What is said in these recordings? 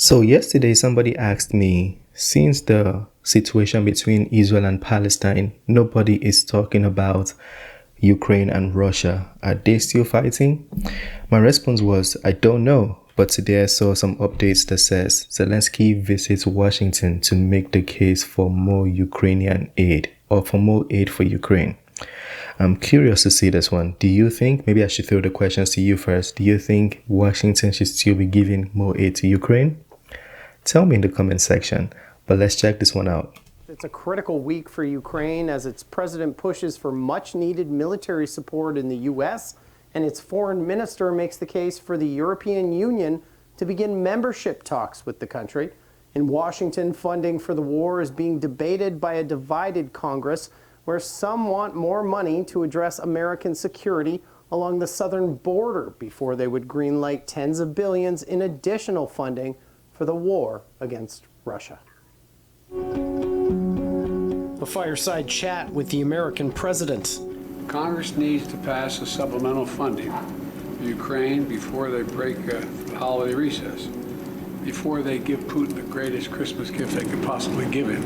So yesterday somebody asked me, since the situation between Israel and Palestine, nobody is talking about Ukraine and Russia. Are they still fighting? My response was, I don't know. But today I saw some updates that says Zelenskyy visits Washington to make the case for more Ukrainian aid or for more aid for Ukraine. I'm curious to see this one. Do you think, maybe I should throw the questions to you first. Do you think Washington should still be giving more aid to Ukraine? Tell me in the comment section, but let's check this one out. It's a critical week for Ukraine as its president pushes for much needed military support in the U.S. and its foreign minister makes the case for the European Union to begin membership talks with the country. In Washington, funding for the war is being debated by a divided Congress where some want more money to address American security along the southern border before they would greenlight tens of billions in additional funding for the war against Russia. A fireside chat with the American president. Congress needs to pass a supplemental funding for Ukraine before they break a holiday recess, before they give Putin the greatest Christmas gift they could possibly give him.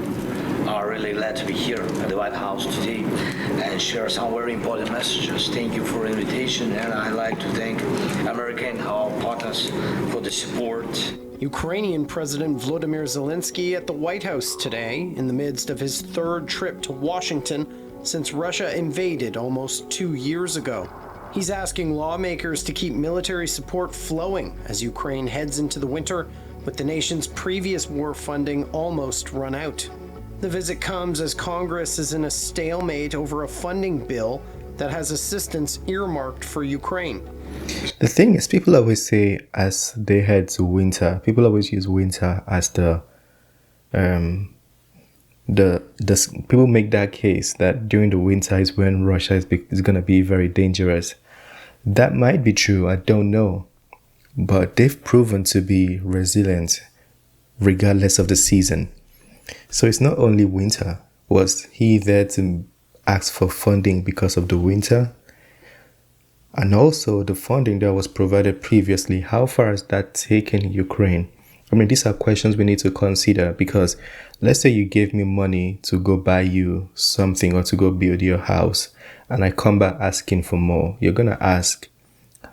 I'm really glad to be here at the White House today and share some very important messages. Thank you for the invitation, and I'd like to thank America and our partners for the support. Ukrainian President Volodymyr Zelenskyy at the White House today in the midst of his third trip to Washington since Russia invaded almost 2 years ago. He's asking lawmakers to keep military support flowing as Ukraine heads into the winter with the nation's previous war funding almost run out. The visit comes as Congress is in a stalemate over a funding bill that has assistance earmarked for Ukraine. The thing is, people always say as they head to winter, people always use winter as people make that case that during the winter is when Russia is going to be very dangerous. That might be true, I don't know. But they've proven to be resilient regardless of the season. So it's not only winter. Was he there to ask for funding because of the winter? And also the funding that was provided previously, how far has that taken Ukraine? I mean, these are questions we need to consider because let's say you gave me money to go buy you something or to go build your house and I come back asking for more. You're going to ask,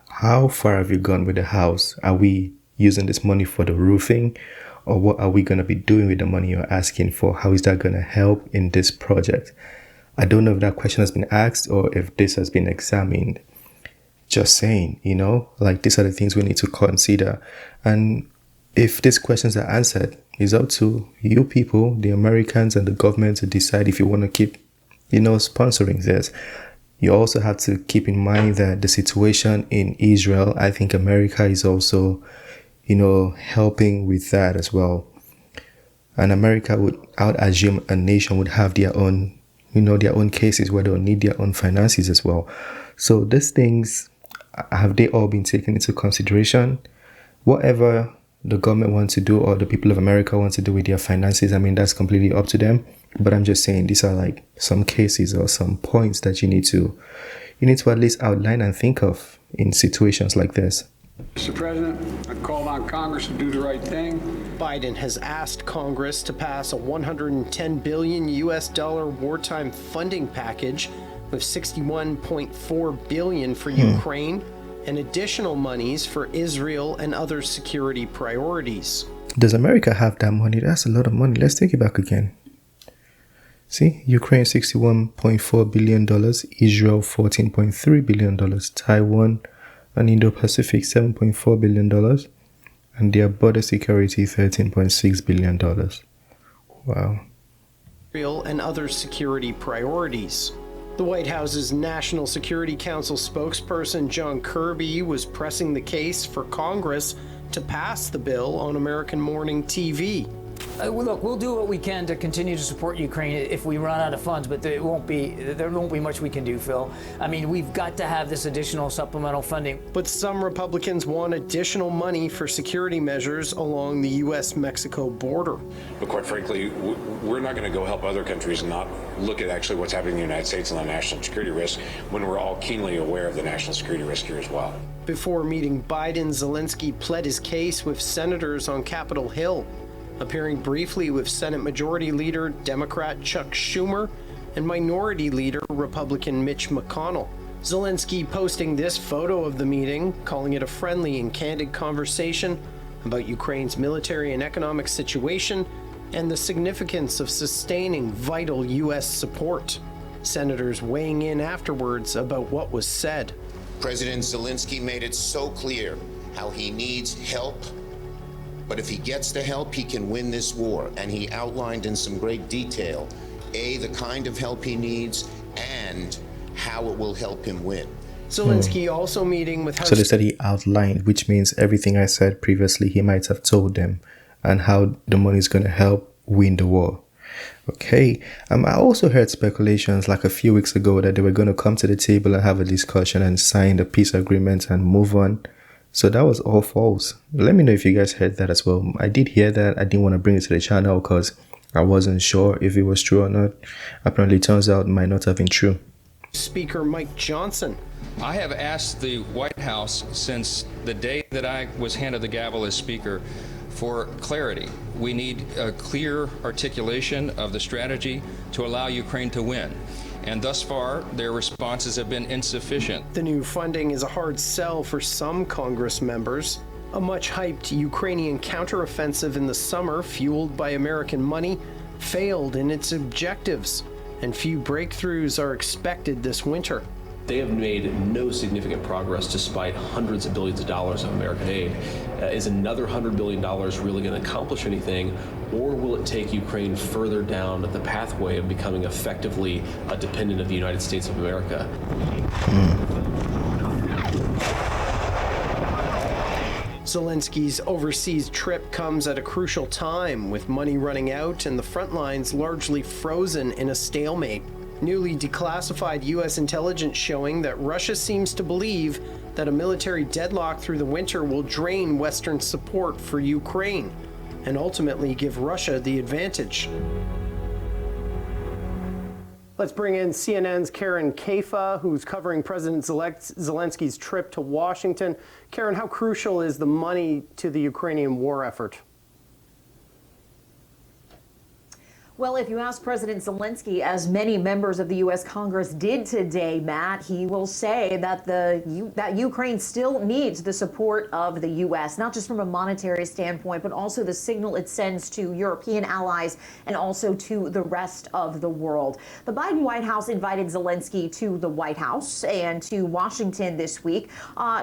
how far have you gone with the house? Are we using this money for the roofing? Or what are we going to be doing with the money you're asking for? How is that going to help in this project? I don't know if that question has been asked or if this has been examined. Just saying, like these are the things we need to consider. And if these questions are answered, it's up to you people, the Americans and the government to decide if you want to keep, sponsoring this. You also have to keep in mind that the situation in Israel, I think America is also, helping with that as well. And America I would assume a nation would have their own, their own cases where they'll need their own finances as well. So these things, have they all been taken into consideration? Whatever the government wants to do or the people of America want to do with their finances, I mean, that's completely up to them. But I'm just saying these are like some cases or some points that you need to at least outline and think of in situations like this. Mr. President, I called on Congress to do the right thing. Biden has asked Congress to pass a $110 billion wartime funding package with $61.4 billion for Ukraine and additional monies for Israel and other security priorities. Does America have that money? That's a lot of money. Let's take it back again. See, Ukraine $61.4 billion, Israel $14.3 billion, Taiwan and Indo-Pacific $7.4 billion, and their border security $13.6 billion. Wow. Israel and other security priorities. The White House's National Security Council spokesperson John Kirby was pressing the case for Congress to pass the bill on American morning TV. Look, we'll do what we can to continue to support Ukraine if we run out of funds, but there won't be much we can do, Phil. I mean, we've got to have this additional supplemental funding. But some Republicans want additional money for security measures along the U.S.-Mexico border. But quite frankly, we're not going to go help other countries and not look at actually what's happening in the United States and the national security risk when we're all keenly aware of the national security risk here as well. Before meeting Biden, Zelenskyy pled his case with senators on Capitol Hill, appearing briefly with Senate Majority Leader Democrat Chuck Schumer and Minority Leader Republican Mitch McConnell. Zelenskyy posting this photo of the meeting, calling it a friendly and candid conversation about Ukraine's military and economic situation and the significance of sustaining vital U.S. support. Senators weighing in afterwards about what was said. President Zelenskyy made it so clear how he needs help. But if he gets the help, he can win this war. And he outlined in some great detail, the kind of help he needs and how it will help him win. Zelenskyy also meeting with So they said he outlined, which means everything I said previously, he might have told them, and how the money is going to help win the war. Okay. I also heard speculations like a few weeks ago that they were going to come to the table and have a discussion and sign the peace agreement and move on. So that was all false. Let me know if you guys heard that as well. I did hear that. I didn't want to bring it to the channel because I wasn't sure if it was true or not. Apparently, it turns out it might not have been true. Speaker Mike Johnson. I have asked the White House since the day that I was handed the gavel as Speaker for clarity. We need a clear articulation of the strategy to allow Ukraine to win. And thus far, their responses have been insufficient. The new funding is a hard sell for some Congress members. A much-hyped Ukrainian counteroffensive in the summer, fueled by American money, failed in its objectives, and few breakthroughs are expected this winter. They have made no significant progress despite hundreds of billions of dollars of American aid. Is another $100 billion really going to accomplish anything, or will it take Ukraine further down the pathway of becoming effectively a dependent of the United States of America? Zelenskyy's overseas trip comes at a crucial time, with money running out and the front lines largely frozen in a stalemate. Newly declassified U.S. intelligence showing that Russia seems to believe that a military deadlock through the winter will drain Western support for Ukraine and ultimately give Russia the advantage. Let's bring in CNN's Karen Kaifa, who's covering President Zelenskyy's trip to Washington. Karen, how crucial is the money to the Ukrainian war effort? Well, if you ask President Zelenskyy, as many members of the U.S. Congress did today, Matt, he will say that that Ukraine still needs the support of the U.S., not just from a monetary standpoint, but also the signal it sends to European allies and also to the rest of the world. The Biden White House invited Zelenskyy to the White House and to Washington this week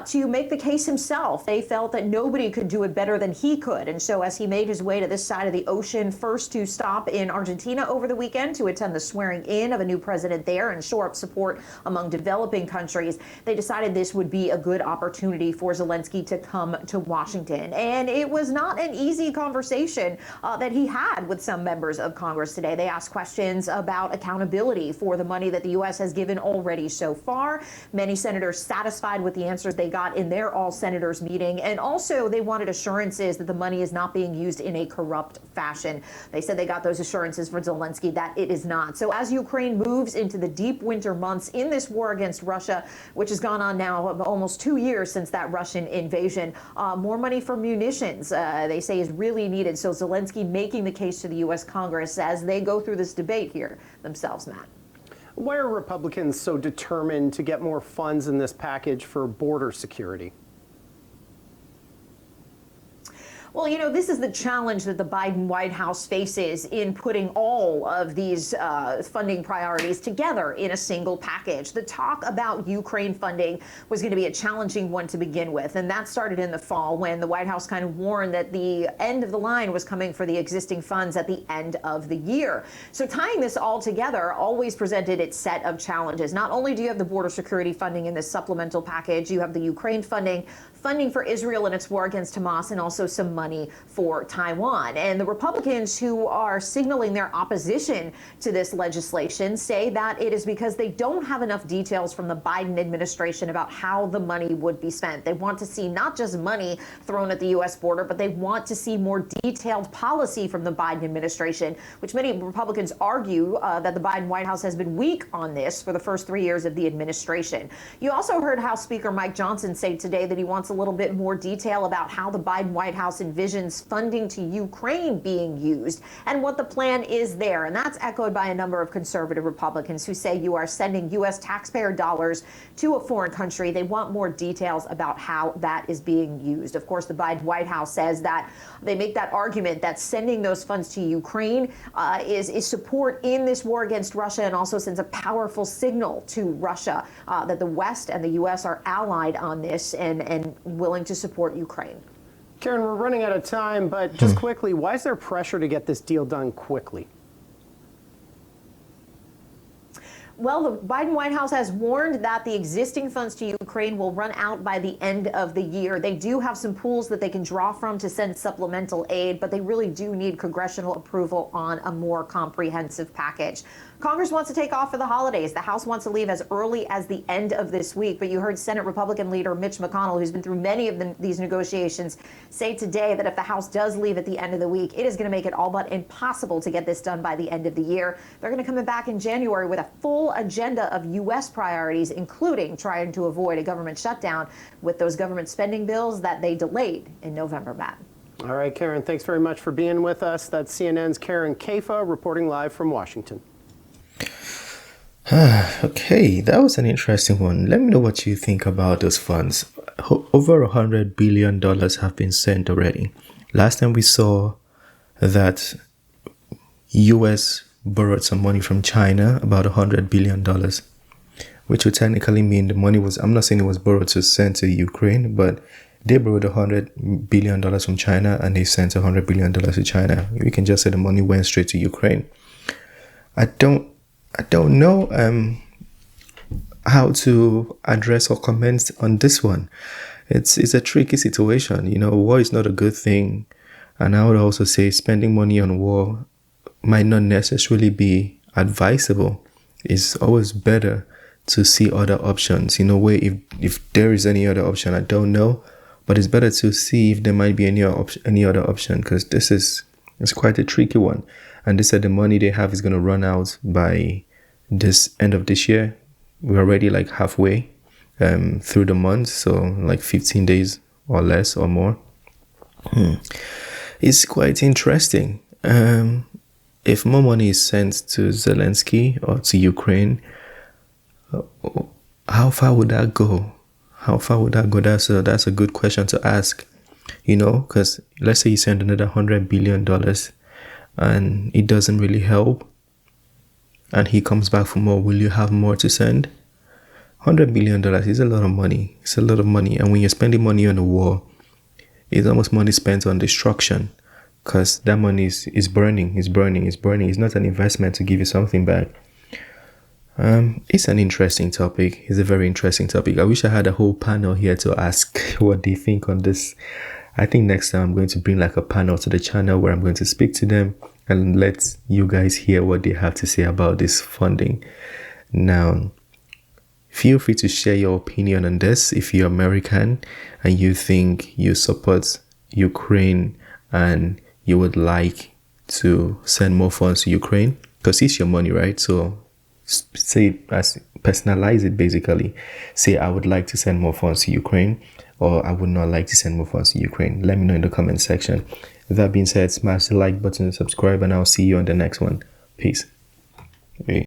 to make the case himself. They felt that nobody could do it better than he could. And so as he made his way to this side of the ocean, first to stop in Argentina over the weekend to attend the swearing in of a new president there and shore up support among developing countries, they decided this would be a good opportunity for Zelenskyy to come to Washington. And it was not an easy conversation that he had with some members of Congress today. They asked questions about accountability for the money that the U.S. has given already so far. Many senators satisfied with the answers they got in their all-senators meeting. And also they wanted assurances that the money is not being used in a corrupt fashion. They said they got those assurances for Zelenskyy that it is not. So as Ukraine moves into the deep winter months in this war against Russia, which has gone on now almost 2 years since that Russian invasion, more money for munitions, they say, is really needed. So Zelenskyy making the case to the U.S. Congress as they go through this debate here themselves, Matt. Why are Republicans so determined to get more funds in this package for border security? Well, you know, this is the challenge that the Biden White House faces in putting all of these funding priorities together in a single package. The talk about Ukraine funding was going to be a challenging one to begin with, and that started in the fall when the White House kind of warned that the end of the line was coming for the existing funds at the end of the year. So tying this all together always presented its set of challenges. Not only do you have the border security funding in this supplemental package, you have the Ukraine funding. funding for Israel in its war against Hamas and also some money for Taiwan. And the Republicans who are signaling their opposition to this legislation say that it is because they don't have enough details from the Biden administration about how the money would be spent. They want to see not just money thrown at the U.S. border, but they want to see more detailed policy from the Biden administration, which many Republicans argue that the Biden White House has been weak on this for the first 3 years of the administration. You also heard House Speaker Mike Johnson say today that he wants a little bit more detail about how the Biden White House envisions funding to Ukraine being used and what the plan is there. And that's echoed by a number of conservative Republicans who say you are sending U.S. taxpayer dollars to a foreign country. They want more details about how that is being used. Of course, the Biden White House says that they make that argument that sending those funds to Ukraine is support in this war against Russia, and also sends a powerful signal to Russia that the West and the U.S. are allied on this and willing to support Ukraine. Karen, we're running out of time, but just quickly, why is there pressure to get this deal done quickly? Well, the Biden White House has warned that the existing funds to Ukraine will run out by the end of the year. They do have some pools that they can draw from to send supplemental aid, but they really do need congressional approval on a more comprehensive package. Congress wants to take off for the holidays. The House wants to leave as early as the end of this week. But you heard Senate Republican leader Mitch McConnell, who's been through many of these negotiations, say today that if the House does leave at the end of the week, it is going to make it all but impossible to get this done by the end of the year. They're going to come back in January with a full agenda of U.S. priorities, including trying to avoid a government shutdown with those government spending bills that they delayed in November, Matt. All right, Karen, thanks very much for being with us. That's CNN's Karen Kafa reporting live from Washington. Okay, that was an interesting one. Let me know what you think about those funds. Over $100 billion have been sent already. Last time we saw that US borrowed some money from China, about $100 billion, which would technically mean the money was, I'm not saying it was borrowed to send to Ukraine, but they borrowed $100 billion from China and they sent $100 billion to China. We can just say the money went straight to Ukraine. I don't know how to address or comment on this one. It's a tricky situation. You know, war is not a good thing. And I would also say spending money on war might not necessarily be advisable. It's always better to see other options. In a way, if there is any other option, I don't know. But it's better to see if there might be any other option, because it's quite a tricky one. And they said the money they have is going to run out by this end of this year. We're already like halfway through the month, so like 15 days or less or more. It's quite interesting. If more money is sent to Zelenskyy or to Ukraine, how far would that go? How far would that go? That's a good question to ask. You know, because let's say you send another $100 billion and it doesn't really help, and he comes back for more, will you have more to send? $100 billion is a lot of money. It's a lot of money. And when you're spending money on the war, it's almost money spent on destruction, because that money is burning. It's not an investment to give you something back. It's an interesting topic. It's a very interesting topic. I wish I had a whole panel here to ask what they think on this. I think next time I'm going to bring like a panel to the channel where I'm going to speak to them and let you guys hear what they have to say about this funding. Now, feel free to share your opinion on this. If you're American and you think you support Ukraine and you would like to send more funds to Ukraine, because it's your money, right? So say, personalize it basically. Say, I would like to send more funds to Ukraine, or I would not like to send more funds to Ukraine. Let me know in the comment section. With that being said, smash the like button and subscribe, and I'll see you on the next one. Peace.